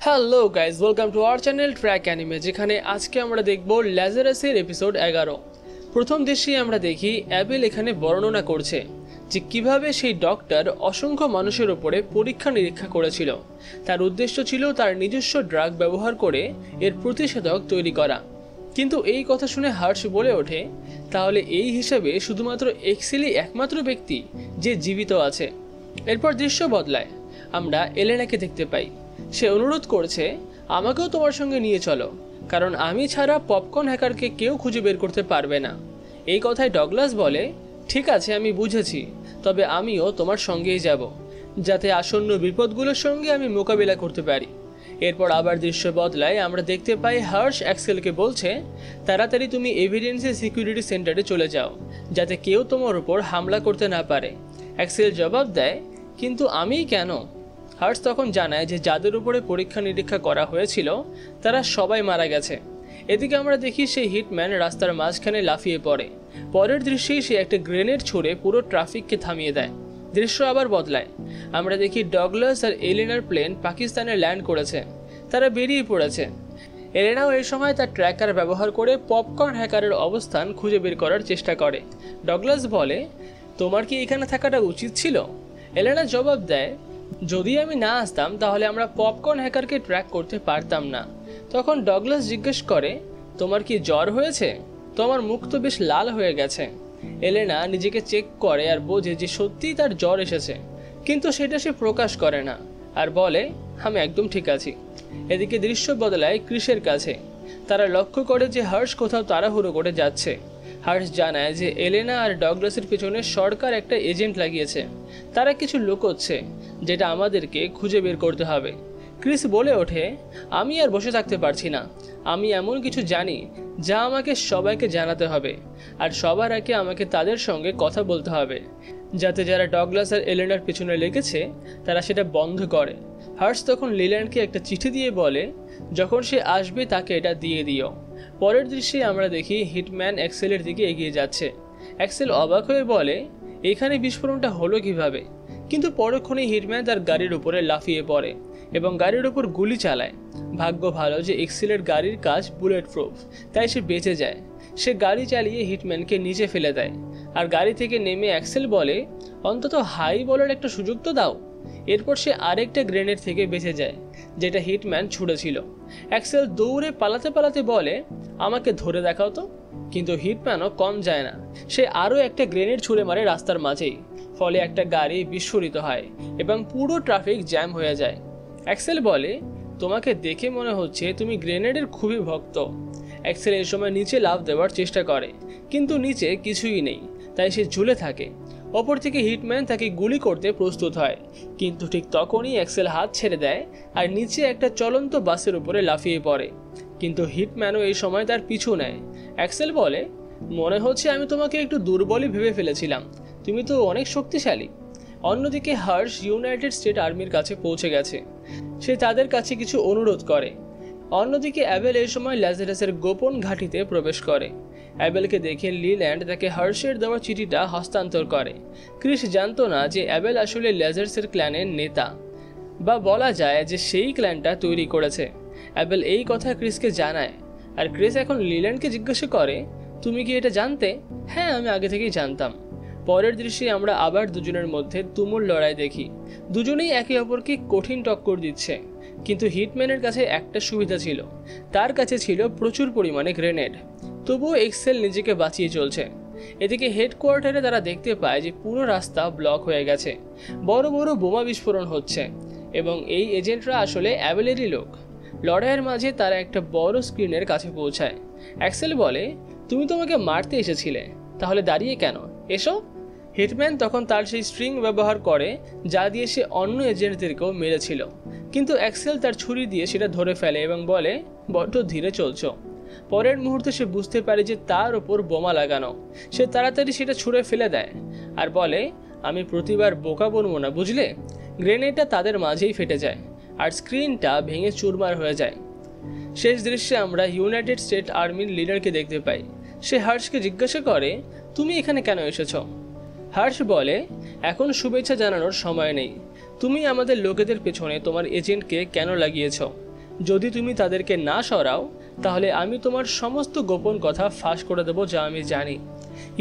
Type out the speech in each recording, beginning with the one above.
Hello guys, welcome to our channel track anime, যেখানে আজকে আমরা দেখব ল্যাজারাসের এপিসোড 11। প্রথম দৃশ্যেই আমরা দেখি অ্যাবেল এখানে বর্ণনা করছে যে কিভাবে সেই ডক্টর অসংখ্য মানুষের ওপরে পরীক্ষা নিরীক্ষা করেছিল। তার উদ্দেশ্য ছিল তার নিজস্ব ড্রাগ ব্যবহার করে এর প্রতিষেধক তৈরি করা। কিন্তু এই কথা শুনে হার্শ বলে ওঠে, তাহলে এই হিসাবে শুধুমাত্র এক্সেলই একমাত্র ব্যক্তি যে জীবিত আছে। এরপর দৃশ্য বদলায়, আমরা এলেনাকে দেখতে পাই। সে অনুরোধ করছে, আমাকেও তোমার সঙ্গে নিয়ে চলো, কারণ আমি ছাড়া পপকর্ন হ্যাকারকে কেউ খুঁজে বের করতে পারবে না। এই কথায় ডগলাস বলে, ঠিক আছে আমি বুঝেছি, তবে আমিও তোমার সঙ্গেই যাব, যাতে আসন্ন বিপদগুলোর সঙ্গে আমি মোকাবিলা করতে পারি। এরপর আবার দৃশ্য বদলায়, আমরা দেখতে পাই হার্শ অ্যাক্সেলকে বলছে, তাড়াতাড়ি তুমি এভিডেন্সের সিকিউরিটি সেন্টারে চলে যাও, যাতে কেউ তোমার উপর হামলা করতে না পারে। অ্যাক্সেল জবাব দেয়, কিন্তু আমিই কেন? হার্শ তখন জানায় যে যাদের উপরে পরীক্ষা নিরীক্ষা করা হয়েছিল তারা সবাই মারা গেছে। এদিকে আমরা দেখি সেই হিটম্যান রাস্তার মাঝখানে লাফিয়ে পড়ে। পরের দৃশ্যেই সে একটা গ্রেনেড ছুঁড়ে পুরো ট্রাফিককে থামিয়ে দেয়। দৃশ্য আবার বদলায়, আমরা দেখি ডগলাস আর এলেনার প্লেন পাকিস্তানে ল্যান্ড করেছে। তারা বেরিয়ে পড়েছে। এলেনাও এই সময় তার ট্র্যাকার ব্যবহার করে পপকর্ন হ্যাকারের অবস্থান খুঁজে বের করার চেষ্টা করে। ডগলাস বলে, তোমার কি এখানে থাকাটা উচিত ছিল? এলেনা জবাব দেয়, যদি আমি না আসতাম তাহলে আমরা পপকর্ন হ্যাকারকে ট্র্যাক করতে পারতাম না। তখন ডগলাস জিজ্ঞেস করে, তোমার কি জ্বর হয়েছে? তোমার মুখ তো বেশ লাল হয়ে গেছে। এলেনা নিজেকে চেক করে আর বোঝে যে সত্যিই তার জ্বর এসেছে, কিন্তু সেটা সে প্রকাশ করে না আর বলে, আমি একদম ঠিক আছি। এদিকে দৃশ্য বদলায় ক্রিসের কাছে। তারা লক্ষ্য করে যে হার্শ কোথাও তাড়াহুড়ো করে যাচ্ছে। হার্শ জানায় যে এলেনা আর ডগলাসের পেছনে সরকার একটা এজেন্ট লাগিয়েছে। তারা কিছু লুকোচ্ছে, যেটা আমাদেরকে খুঁজে বের করতে হবে। ক্রিস বলে ওঠে, আমি আর বসে থাকতে পারছি না। আমি এমন কিছু জানি যা আমাকে সবাইকে জানাতে হবে, আর সবার আগে আমাকে তাদের সঙ্গে কথা বলতে হবে, যাতে যারা ডগলাস আর এলেনার পেছনে লেগেছে তারা সেটা বন্ধ করে। হার্শ তখন লিল্যান্ডকে একটা চিঠি দিয়ে বলে, যখন সে আসবে তাকে এটা দিয়ে দিও। পরের দৃশ্যে আমরা দেখি হিটম্যান অ্যাক্সেলের দিকে এগিয়ে যাচ্ছে। অ্যাক্সেল অবাক হয়ে বলে, এখানে বিস্ফোরণটা হলো কিভাবে? কিন্তু পরক্ষণেই হিটম্যান তার গাড়ির উপরে লাফিয়ে পড়ে এবং গাড়ির উপর গুলি চালায়। ভাগ্য ভালো যে এক্সেলের গাড়ির কাজ বুলেট প্রুফ, তাই সে বেঁচে যায়। সে গাড়ি চালিয়ে হিটম্যানকে নিচে ফেলে দেয় আর গাড়ি থেকে নেমে অ্যাক্সেল বলে, অন্তত হাই বলার একটা সুযোগ তো দাও। এরপর সে আরেকটা গ্রেনেড থেকে বেঁচে যায়, যেটা হিটম্যান ছুঁড়েছিল। অ্যাক্সেল দৌড়ে পালাতে পালাতে বলে, আমাকে ধরে দেখাও তো। কিন্তু হিটম্যানও কম যায় না, সে আরও একটা গ্রেনেড ছুঁড়ে মারে রাস্তার মাঝেই। ফলে একটা গাড়ি বিস্ফোরিত হয় এবং পুরো ট্রাফিক জ্যাম হয়ে যায়। অ্যাক্সেল বলে, তোমাকে দেখে মনে হচ্ছে তুমি গ্রেনেডের খুবই ভক্ত। অ্যাক্সেল এই সময় নিচে লাফ দেওয়ার চেষ্টা করে, কিন্তু নিচে কিছুই নেই, তাই সে ঝুলে থাকে। অপর থেকে হিটম্যান তাকে গুলি করতে প্রস্তুত হয়, কিন্তু ঠিক তখনই অ্যাক্সেল হাত ছেড়ে দেয় আর নিচে একটা চলন্ত বাসের উপরে লাফিয়ে পড়ে। কিন্তু হিটম্যানও এই সময় তার পিছু নেয়। অ্যাক্সেল বলে, মনে হচ্ছে আমি তোমাকে একটু দুর্বলই ভেবে ফেলেছিলাম, তুমি তো অনেক শক্তিশালী। অন্যদিকে হার্শ ইউনাইটেড স্টেট আর্মির কাছে পৌঁছে গেছে। সে তাদের কাছে কিছু অনুরোধ করে। অন্যদিকে অ্যাবেল এই সময় ল্যাজারাসের গোপন ঘাঁটিতে প্রবেশ করে। অ্যাবেলকে দেখে লিল্যান্ড তাকে হার্শের দেওয়া চিঠিটা হস্তান্তর করে। ক্রিস জানতো না যে অ্যাবেল আসলে ল্যাজারাসের ক্ল্যানের নেতা, বা বলা যায় যে সেই ক্ল্যানটা তৈরি করেছে। অ্যাবেল এই কথা ক্রিসকে জানায়, আর ক্রিস এখন লিল্যান্ডকে জিজ্ঞাসা করে, তুমি কি এটা জানতে? হ্যাঁ, আমি আগে থেকেই জানতাম। পরের দৃশ্যে আমরা আবার দুজনের মধ্যে তুমুল লড়াই দেখি। দুজনেই একে অপরকে কঠিন টক্কর দিচ্ছে, কিন্তু হিটম্যানের কাছে একটা সুবিধা ছিল, তার কাছে ছিল প্রচুর পরিমাণে গ্রেনেড। তবুও এক্সেল নিজেকে বাঁচিয়ে চলছে। এদিকে হেডকোয়ার্টারে তারা দেখতে পায় যে পুরো রাস্তা ব্লক হয়ে গেছে, বড় বড় বোমা বিস্ফোরণ হচ্ছে, এবং এই এজেন্টরা আসলে অ্যাবেলেরই লোক। লড়াইয়ের মাঝে তারা একটা বড় স্ক্রিনের কাছে পৌঁছায়। অ্যাক্সেল বলে, তুমি তোমাকে মারতে এসেছিলে, তাহলে দাঁড়িয়ে কেন? এসো। হিটম্যান তখন তার সেই স্ট্রিং ব্যবহার করে যা দিয়ে সে অন্য এজেন্টদেরকেও মেরেছিল, কিন্তু অ্যাক্সেল তার ছুরি দিয়ে সেটা ধরে ফেলে এবং বলে, বড্ড ধীরে চলছো। পরের মুহূর্তে সে বুঝতে পারে যে তার ওপর বোমা লাগানো। সে তাড়াতাড়ি সেটা ছুঁড়ে ফেলে দেয় আর বলে, আমি প্রতিবার বোকা বনবো না, বুঝলে? গ্রেনেডটা তাদের মাঝেই ফেটে যায় আর স্ক্রিনটা ভেঙে চুরমার হয়ে যায়। শেষ দৃশ্যে আমরা ইউনাইটেড স্টেট আর্মির লিডারকে দেখতে পাই। সে হার্শকে জিজ্ঞাসা করে, তুমি এখানে কেন এসেছো? হার্শ বলে, এখন শুভেচ্ছা জানানোর সময় নেই। তুমি আমাদের লোকেদের পেছনে তোমার এজেন্টকে কেন লাগিয়েছ? যদি তুমি তাদেরকে না সরাও তাহলে আমি তোমার সমস্ত গোপন কথা ফাঁস করে দেবো যা আমি জানি।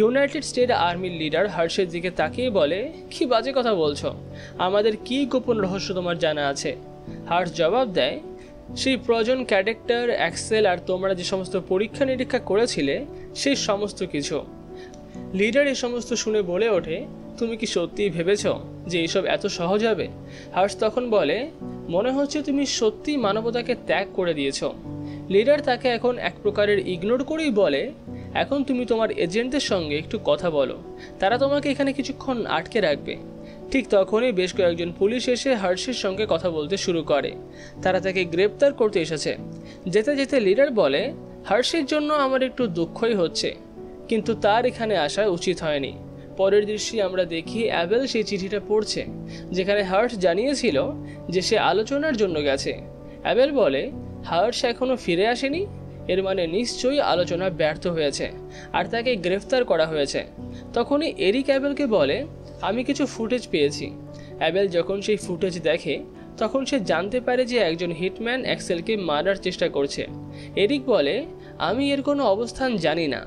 ইউনাইটেড স্টেট আর্মির লিডার হার্শের দিকে তাকিয়ে বলে, কি বাজে কথা বলছো, আমাদের কি গোপন রহস্য তোমার জানা আছে? হার্শ জবাব দেয়, সেই প্রয়োজন ক্যারেক্টার অ্যাক্সেল আর তোমরা যে সমস্ত পরীক্ষা নিরীক্ষা করেছিলে সেই সমস্ত কিছু। লিডার এই সমস্ত শুনে বলে ওঠে, তুমি কি সত্যিই ভেবেছ যে এইসব এত সহজ হবে? হার্শ তখন বলে, মনে হচ্ছে তুমি সত্যিই মানবতাকে ত্যাগ করে দিয়েছ। লিডার তাকে এখন এক প্রকারের ইগনোর করেই বলে, এখন তুমি তোমার এজেন্টদের সঙ্গে একটু কথা বলো, তারা তোমাকে এখানে কিছুক্ষণ আটকে রাখবে। ঠিক তখনই বেশ কয়েকজন পুলিশ এসে হার্শের সঙ্গে কথা বলতে শুরু করে। তারা তাকে গ্রেপ্তার করতে এসেছে। যেতে যেতে লিডার বলে, হার্শের জন্য আমার একটু দুঃখই হচ্ছে, কিন্তু তার এখানে আসা উচিত হয়নি। পরের দৃশ্যে আমরা দেখি অ্যাবেল সেই চিঠিটা পড়ছে যেখানে হার্শ জানিয়েছিল যে সে আলোচনার জন্য গেছে। অ্যাবেল বলে, হার্শ এখনো ফিরে আসেনি, এর মানে নিশ্চয়ই আলোচনা ব্যর্থ হয়েছে আর তাকে গ্রেফতার করা হয়েছে। তখনই এরিক অ্যাবেলকে বলে, আমি কিছু ফুটেজ পেয়েছি। অ্যাবেল যখন সেই ফুটেজ দেখে তখন সে জানতে পারে যে একজন হিটম্যান অ্যাক্সেলকে মারার চেষ্টা করছে। এরিক বলে, আমি এর কোনো অবস্থান জানি না,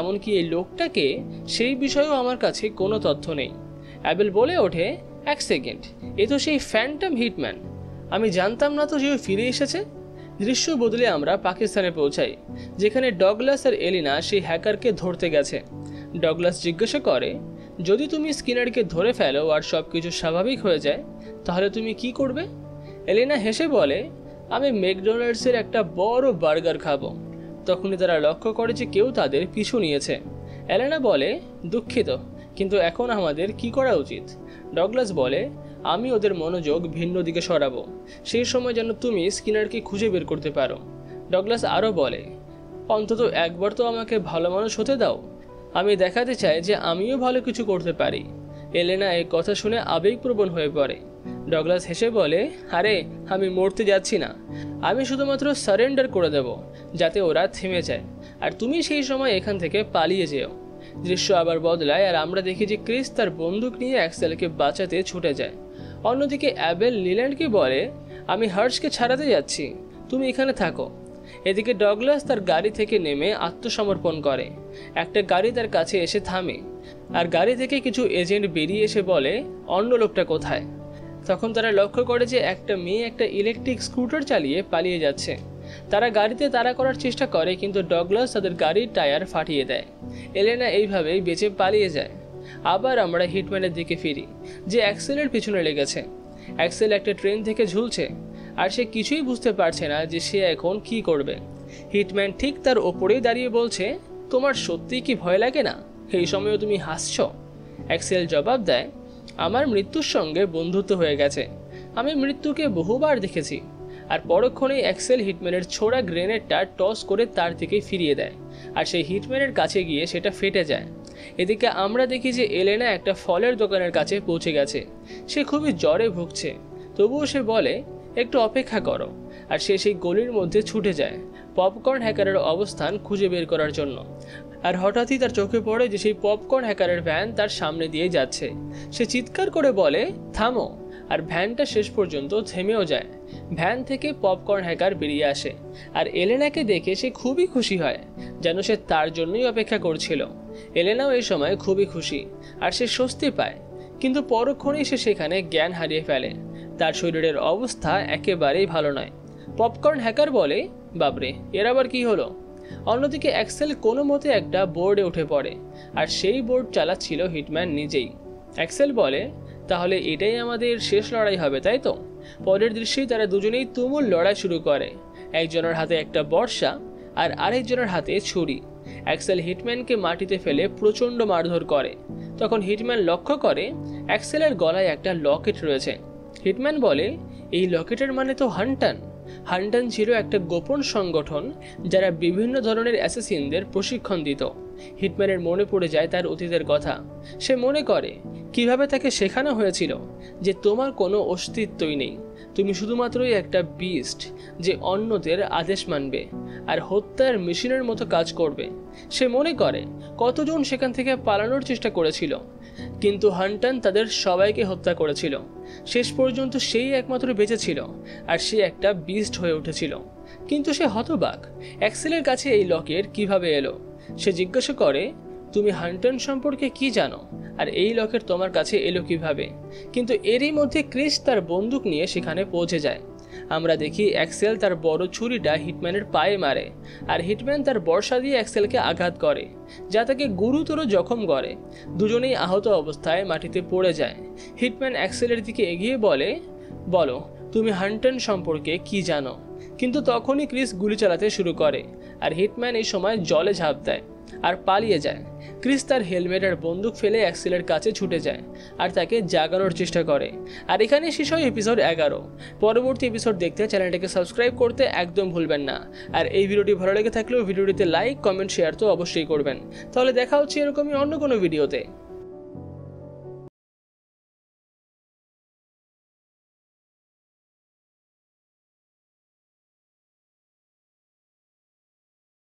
এমনকি এই লোকটাকে সেই বিষয়েও আমার কাছে কোনো তথ্য নেই। অ্যাবেল বলে ওঠে, এক সেকেন্ড, এ তো সেই ফ্যান্টম হিটম্যান, আমি জানতাম না তো যে ও ফিরে এসেছে। দৃশ্য বদলে আমরা পাকিস্তানে পৌঁছাই, যেখানে ডগলাস আর এলিনা সেই হ্যাকারকে ধরতে গেছে। ডগলাস জিজ্ঞাসা করে, যদি তুমি স্কিনারকে ধরে ফেলো আর সব কিছু স্বাভাবিক হয়ে যায় তাহলে তুমি কি করবে? এলিনা হেসে বলে, আমি ম্যাকডোনাল্ডসের একটা বড় বার্গার খাবো। তখনই তারা লক্ষ্য করে যে কেউ তাদের পিছু নিয়েছে। এলেনা বলে, দুঃখিত, কিন্তু এখন আমাদের কি করা উচিত? ডগলাস বলে, আমি ওদের মনোযোগ ভিন্ন দিকে সরাবো, সেই সময় যেন তুমি স্কিনারকে খুঁজে বের করতে পারো। ডগলাস আরও বলে, অন্তত একবার তো আমাকে ভালো মানুষ হতে দাও, আমি দেখাতে চাই যে আমিও ভালো কিছু করতে পারি। এলেনা এই কথা শুনে আবেগপ্রবণ হয়ে পড়ে। ডগলাস হেসে বলে, আরে আমি মরতে যাচ্ছি না, আমি শুধুমাত্র সারেন্ডার করে দেব যাতে ওরা থেমে যায়, আর তুমি সেই সময় এখান থেকে পালিয়ে যেও। দৃশ্য আবার বদলায় আর আমরা দেখি যে ক্রিস তার বন্দুক নিয়ে অ্যাক্সেলকে বাঁচাতে ছুটে যায়। অন্যদিকে অ্যাবেল লিল্যান্ডকে বলে, আমি হার্শকে ছাড়াতে যাচ্ছি, তুমি এখানে থাকো। এদিকে ডগলাস তার গাড়ি থেকে নেমে আত্মসমর্পণ করে। একটা গাড়ি তার কাছে এসে থামে আর গাড়ি থেকে কিছু এজেন্ট বেরিয়ে এসে বলে, অন্য লোকটা কোথায়? তখন তারা লক্ষ্য করে যে একটা মেয়ে একটা ইলেকট্রিক স্কুটার চালিয়ে পালিয়ে যাচ্ছে। তারা গাড়িতে তাড়া করার চেষ্টা করে, কিন্তু ডগলাস তাদের গাড়ির টায়ার ফাটিয়ে দেয়। এলেনা এইভাবেই বেঁচে পালিয়ে যায়। আবার আমরা হিটম্যানের দিকে ফিরি, যে অ্যাক্সেলের পিছনে লেগেছে। অ্যাক্সেল একটা ট্রেন থেকে ঝুলছে আর সে কিছুই বুঝতে পারছে না যে সে এখন কি করবে। হিটম্যান ঠিক তার ওপরেই দাঁড়িয়ে বলছে, তোমার সত্যিই কি ভয় লাগে না? এই সময়ও তুমি হাসছ? অ্যাক্সেল জবাব দেয়, আমার মৃত্যুর সঙ্গে বন্ধুত্ব হয়ে গেছে, আমি মৃত্যুকে বহুবার দেখেছি। আর পরক্ষণেই অ্যাক্সেল হিটম্যানের ছোড়া গ্রেনেডটা টস করে তার দিকে ফিরিয়ে দেয় আর সেই হিটম্যানের কাছে গিয়ে সেটা ফেটে যায়। এদিকে আমরা দেখি যে এলেনা একটা ফলের দোকানের কাছে পৌঁছে গেছে। সে খুবই জ্বরে ভুগছে, তবুও সে বলে, একটু অপেক্ষা করো, আর সে সেই গলির মধ্যে ছুটে যায় পপকর্ন হ্যাকারের অবস্থান খুঁজে বের করার জন্য। আর হঠাৎই তার চোখে পড়ে যে সেই পপকর্ন হ্যাকারের ভ্যান তার সামনে দিয়ে যাচ্ছে। সে চিৎকার করে বলে, থামো, আর ভ্যানটা শেষ পর্যন্ত থেমেও যায়। ভ্যান থেকে পপকর্ন হ্যাকার বেরিয়ে আসে আর এলেনাকে দেখে সে খুবই খুশি হয়, যেন সে তার জন্যই অপেক্ষা করছিল। এলেনাও এই সময় খুবই খুশি আর সে স্বস্তি পায়, কিন্তু পরক্ষণেই সে সেখানে জ্ঞান হারিয়ে ফেলে। তার শরীরের অবস্থা একেবারেই ভালো নয়। পপকর্ন হ্যাকার বলে, বাবরে, এর আবার কি হলো? অন্যদিকে অ্যাক্সেল কোনো মতে একটা বোর্ডে উঠে পড়ে আর সেই বোর্ড চালাচ্ছিল হিটম্যান নিজেই। অ্যাক্সেল বলে, তাহলে এটাই আমাদের শেষ লড়াই হবে, তাই তো? পরের দৃশ্যেই তারা দুজনেই তুমুল লড়াই শুরু করে। একজনের হাতে একটা বর্ষা আর আরেকজনের হাতে ছুরি। অ্যাক্সেল হিটম্যানকে মাটিতে ফেলে প্রচণ্ড মারধর করে। তখন হিটম্যান লক্ষ্য করে অ্যাক্সেলের গলায় একটা লকেট রয়েছে। হিটম্যান বলে, এই লকেটের মানে তো হান্টান। হান্টান ছিল একটা গোপন সংগঠন যারা বিভিন্ন ধরনের অ্যাসাসিনদের প্রশিক্ষণ দিত। হিটম্যানের মনে পড়ে যায় তার অতীতের কথা। সে মনে করে কিভাবে তাকে শেখানো হয়েছিল যে তোমার কোনো অস্তিত্বই নেই, তুমি শুধুমাত্রই একটা বিস্ট যে অন্যদের আদেশ মানবে আর হত্যার মেশিনের মতো কাজ করবে। সে মনে করে কতজন সেখান থেকে পালানোর চেষ্টা করেছিল, কিন্তু হান্টার তাদের সবাইকে হত্যা করেছিল। শেষ পর্যন্ত সেই একমাত্র বেঁচে ছিল আর সে একটা বিস্ট হয়ে উঠেছিল। কিন্তু সে হতবাক, অ্যাক্সেলের কাছে এই লকেট কিভাবে এলো। সে জিজ্ঞাসা করে, তুমি হান্টার সম্পর্কে কি জানো আর এই লকেট তোমার কাছে এলো কিভাবে? কিন্তু এরই মধ্যে ক্রিস তার বন্দুক নিয়ে সেখানে পৌঁছে যায়। আমরা দেখি অ্যাক্সেল তার বড় ছুরিটা হিটম্যানের পায়ে মারে আর হিটম্যান তার বর্শা দিয়ে অ্যাক্সেলকে আঘাত করে, যা তাকে গুরুতর জখম করে। দুজনেই আহত অবস্থায় মাটিতে পড়ে যায়। হিটম্যান অ্যাক্সেলের দিকে এগিয়ে বলো তুমি হান্টার সম্পর্কে কি জানো? কিন্তু তখনই ক্রিস গুলি চালাতে শুরু করে আর হিটম্যান এই সময় জলে ঝাঁপ দেয় আর পালিয়ে যায়। ক্রিস তার হেলমেট আর বন্দুক ফেলে অ্যাক্সেলের কাছে ছুটে যায় আর তাকে জাগানোর চেষ্টা করে। আর এখানে শেষ হয় এপিসোড 11। পরবর্তী এপিসোড দেখতে চ্যানেলটাকে সাবস্ক্রাইব করতে একদম ভুলবেন না। আর এই ভিডিওটি ভালো লেগে থাকলেও ভিডিওটিতে লাইক, কমেন্ট, শেয়ার তো অবশ্যই করবেন। তাহলে দেখা হচ্ছে এরকমই অন্য কোনো ভিডিওতে।